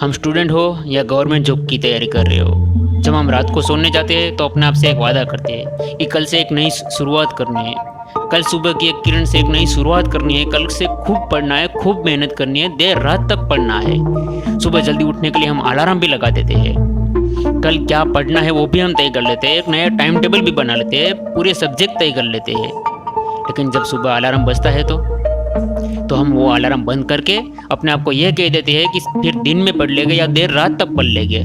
हम स्टूडेंट हो या गवर्नमेंट जॉब की तैयारी कर रहे हो, जब हम रात को सोने जाते हैं तो अपने आप से एक वादा करते हैं कि कल से एक नई शुरुआत करनी है। कल सुबह की एक किरण से एक नई शुरुआत करनी है। कल से खूब पढ़ना है, खूब मेहनत करनी है, देर रात तक पढ़ना है। सुबह जल्दी उठने के लिए हम अलार्म भी लगा देते हैं। कल क्या पढ़ना है वो भी हम तय कर लेते हैं, एक नया टाइम टेबल भी बना लेते हैं, पूरे सब्जेक्ट तय कर लेते हैं। लेकिन जब सुबह अलार्म बजता है तो हम वो अलार्म बंद करके अपने आप को यह कह देते हैं कि फिर दिन में पढ़ लेंगे या देर रात तक पढ़ लेंगे।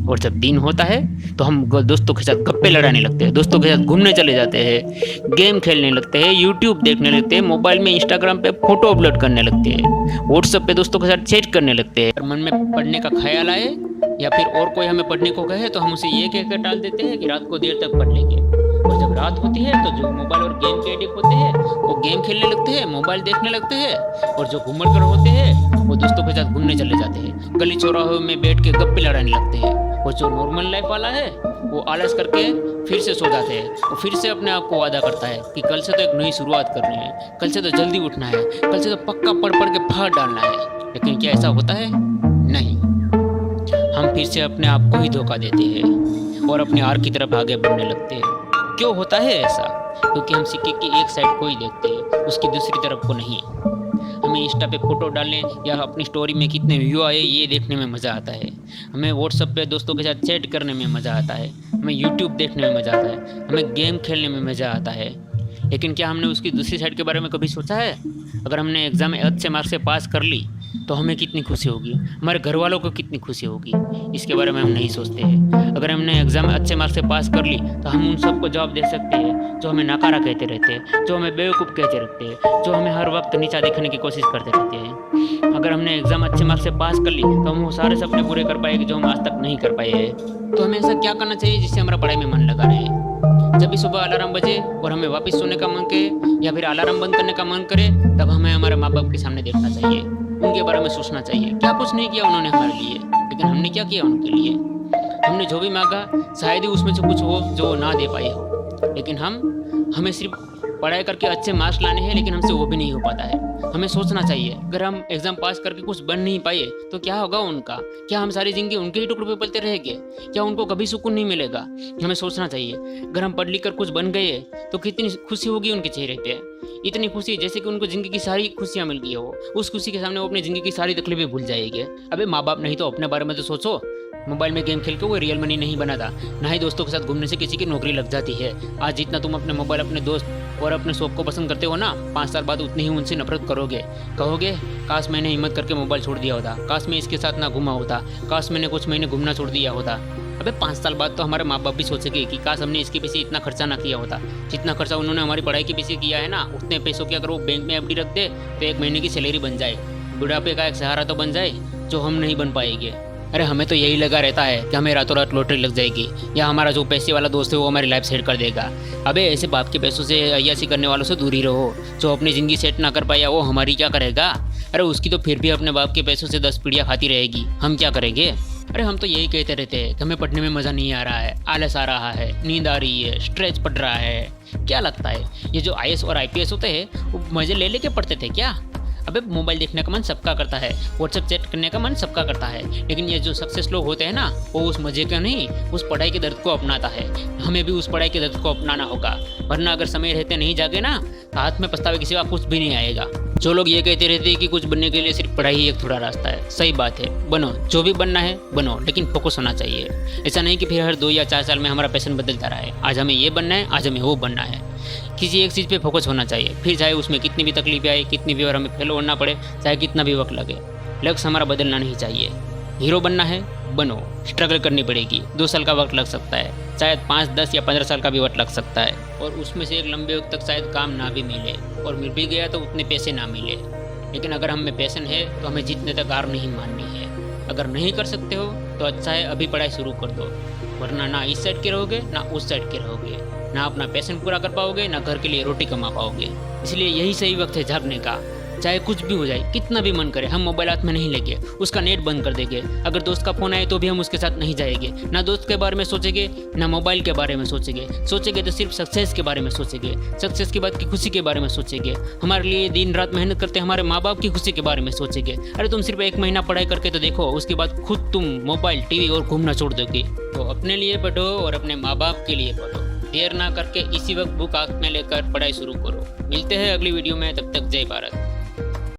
और जब दिन होता है तो हम दोस्तों के साथ गप्पे लड़ाने लगते हैं, दोस्तों के साथ घूमने चले जाते हैं, गेम खेलने लगते हैं, यूट्यूब देखने लगते हैं, मोबाइल में इंस्टाग्राम पे फोटो अपलोड करने लगते हैं, व्हाट्सएप पे दोस्तों के साथ चैट करने लगते हैं। और मन में पढ़ने का ख्याल आए या फिर और कोई हमें पढ़ने को कहे तो हम उसे ये कहकर टाल देते हैं कि रात को देर तक पढ़ लेंगे। और जब रात होती है तो जो मोबाइल और गेम के एडिक्ट होते हैं वो गेम खेलने लगते हैं, मोबाइल देखने लगते हैं। और जो घूमकर होते हैं वो दोस्तों के साथ घूमने चले जाते हैं, गली चौराहों में बैठ के गप्पे लड़ाने लगते हैं। और जो नॉर्मल लाइफ वाला है वो आलस करके फिर से सो जाते हैं। वो फिर से अपने आप को वादा करता है कि कल से तो एक नई शुरुआत करनी है, कल से तो जल्दी उठना है, कल से तो पक्का पढ़ पढ़ के फाड़ डालना है। लेकिन क्या ऐसा होता है? नहीं। हम फिर से अपने आप को ही धोखा देते हैं और अपनी हार की तरफ आगे बढ़ने लगते हैं। क्यों होता है ऐसा? क्योंकि हम सिक्के की एक साइड को ही देखते हैं, उसकी दूसरी तरफ को नहीं। हमें इंस्टा पे फोटो डालने या अपनी स्टोरी में कितने व्यू आए ये देखने में मज़ा आता है। हमें व्हाट्सएप पे दोस्तों के साथ चैट करने में मज़ा आता है। हमें यूट्यूब देखने में मज़ा आता है। हमें गेम खेलने में मज़ा आता है। लेकिन क्या हमने उसकी दूसरी साइड के बारे में कभी सोचा है? अगर हमने एग्ज़ाम में अच्छे मार्क्स से पास कर ली तो हमें कितनी खुशी होगी, हमारे घर वालों को कितनी खुशी होगी, इसके बारे में हम नहीं सोचते हैं। अगर हमने एग्ज़ाम में अच्छे मार्क्स से पास कर ली तो हम उन सबको जवाब दे सकते हैं जो हमें नकारा कहते रहते हैं, जो हमें बेवकूफ़ कहते रहते हैं, जो हमें हर वक्त नीचा दिखाने की कोशिश करते रहते हैं। अगर हमने एग्ज़ाम अच्छे मार्क्स से पास कर ली तो हम वो सारे सपने पूरे कर पाएंगे जो हम आज तक नहीं कर पाए हैं। तो हमें ऐसा क्या करना चाहिए जिससे हमारा पढ़ाई में मन लगा रहे? जब भी सुबह अलार्म बजे और हमें वापस सोने का मन करे या फिर अलार्म बंद करने का मन करे, तब हमें हमारे माँ बाप के सामने देखना चाहिए, उनके बारे में सोचना चाहिए। क्या कुछ नहीं किया उन्होंने हमारे लिए, लेकिन हमने क्या किया उनके लिए? हमने जो भी मांगा शायद ही उसमें से कुछ हो जो ना दे पाए हो। लेकिन हमें सिर्फ पढ़ाई करके अच्छे मार्क्स लाने हैं, लेकिन हमसे वो भी नहीं हो पाता है। हमें सोचना चाहिए, अगर हम एग्ज़ाम पास करके कुछ बन नहीं पाए तो क्या होगा उनका? क्या हम सारी ज़िंदगी उनके ही टुकड़ों पे पलते रहेंगे? क्या उनको कभी सुकून नहीं मिलेगा? हमें सोचना चाहिए, अगर हम पढ़ लिख कर कुछ बन गए तो कितनी खुशी होगी उनके चेहरे पे। इतनी खुशी जैसे कि उनको ज़िंदगी की सारी खुशियाँ मिल गई हो। उस खुशी के सामने वो अपनी ज़िंदगी की सारी तकलीफें भूल जाएंगे। अबे माँ बाप नहीं तो अपने बारे में तो सोचो। मोबाइल में गेम खेल के वो रियल मनी नहीं बनाता, ना ही दोस्तों के साथ घूमने से किसी की नौकरी लग जाती है। आज जितना तुम अपने मोबाइल, अपने दोस्त और अपने शौक को पसंद करते हो ना, 5 साल बाद उतनी ही उनसे नफरत करोगे। कहोगे काश मैंने हिम्मत करके मोबाइल छोड़ दिया होता, काश मैं इसके साथ ना घूमा होता, काश मैंने कुछ महीने घूमना छोड़ दिया होता। अबे 5 साल बाद तो हमारे माँ बाप भी सोचेंगे कि काश हमने इसके पीछे इतना खर्चा ना किया होता। जितना खर्चा उन्होंने हमारी पढ़ाई के पीछे किया है ना, उतने पैसों की अगर वो बैंक में एफडी रख दे तो 1 महीने की सैलरी बन जाए, बुढ़ापे का एक सहारा तो बन जाए, जो हम नहीं बन पाएंगे। अरे हमें तो यही लगा रहता है कि हमें रातों रात लॉटरी लग जाएगी या हमारा जो पैसे वाला दोस्त है वो हमारी लाइफ सेट कर देगा। अबे ऐसे बाप के पैसों से अय्यासी करने वालों से दूर ही रहो। जो अपनी ज़िंदगी सेट ना कर पाया वो हमारी क्या करेगा? अरे उसकी तो फिर भी अपने बाप के पैसों से 10 पीढ़ियाँ खाती रहेगी, हम क्या करेंगे? अरे हम तो यही कहते रहते हैं कि हमें पढ़ने में मज़ा नहीं आ रहा है, आलस आ रहा है, नींद आ रही है, स्ट्रेस पड़ रहा है। क्या लगता है ये जो IAS और IPS होते हैं वो मज़े ले लेके पढ़ते थे क्या? अबे मोबाइल देखने का मन सबका करता है, व्हाट्सएप चैट करने का मन सबका करता है, लेकिन ये जो सक्सेस लोग होते हैं ना, वो उस मजे का नहीं, उस पढ़ाई के दर्द को अपनाता है। हमें भी उस पढ़ाई के दर्द को अपनाना होगा, वरना अगर समय रहते नहीं जागे ना तो हाथ में पछतावे के सिवा कुछ भी नहीं आएगा। जो लोग ये कहते रहते हैं कि कुछ बनने के लिए सिर्फ पढ़ाई ही एक थोड़ा रास्ता है, सही बात है, बनो जो भी बनना है बनो, लेकिन फोकस होना चाहिए। ऐसा नहीं कि फिर हर 2 या 4 साल में हमारा पैशन बदलता रहा है, आज हमें ये बनना है, आज हमें वो बनना है। किसी एक चीज़ पे फोकस होना चाहिए, फिर चाहे उसमें कितनी भी तकलीफें आए, कितनी भी बार हमें फेल होना पड़े, चाहे कितना भी वक्त लगे, लक्ष्य हमारा बदलना नहीं चाहिए। हीरो बनना है बनो, स्ट्रगल करनी पड़ेगी, 2 साल का वक्त लग सकता है, शायद 5, 10 या 15 साल का भी वक्त लग सकता है, और उसमें से एक लंबे वक्त तक शायद काम ना भी मिले, और मिल भी गया तो उतने पैसे ना मिले। लेकिन अगर हम में पैशन है तो हमें जीतने तक हार नहीं माननी है। अगर नहीं कर सकते हो तो अच्छा है अभी पढ़ाई शुरू कर दो, वरना ना इस साइड के रहोगे ना उस साइड के रहोगे, ना अपना पैशन पूरा कर पाओगे ना घर के लिए रोटी कमा पाओगे। इसलिए यही सही वक्त है जागने का, चाहे कुछ भी हो जाए, कितना भी मन करे, हम मोबाइल हाथ में नहीं लेंगे, उसका नेट बंद कर देंगे। अगर दोस्त का फ़ोन आए तो भी हम उसके साथ नहीं जाएंगे, ना दोस्त के बारे में सोचेंगे ना मोबाइल के बारे में सोचेंगे। सोचेंगे तो सिर्फ सक्सेस के बारे में सोचेंगे, सक्सेस के बाद की खुशी के बारे में सोचेंगे। हमारे लिए दिन रात मेहनत करते हमारे माँ बाप की खुशी के बारे में सोचेंगे। अरे तुम सिर्फ 1 महीना पढ़ाई करके तो देखो, उसके बाद खुद तुम मोबाइल, टीवी और घूमना छोड़ दोगे। तो अपने लिए पढ़ो और अपने माँ बाप के लिए पढ़ो। देर ना करके इसी वक्त बुक हाथ में लेकर पढ़ाई शुरू करो। मिलते हैं अगली वीडियो में, तब तक जय भारत।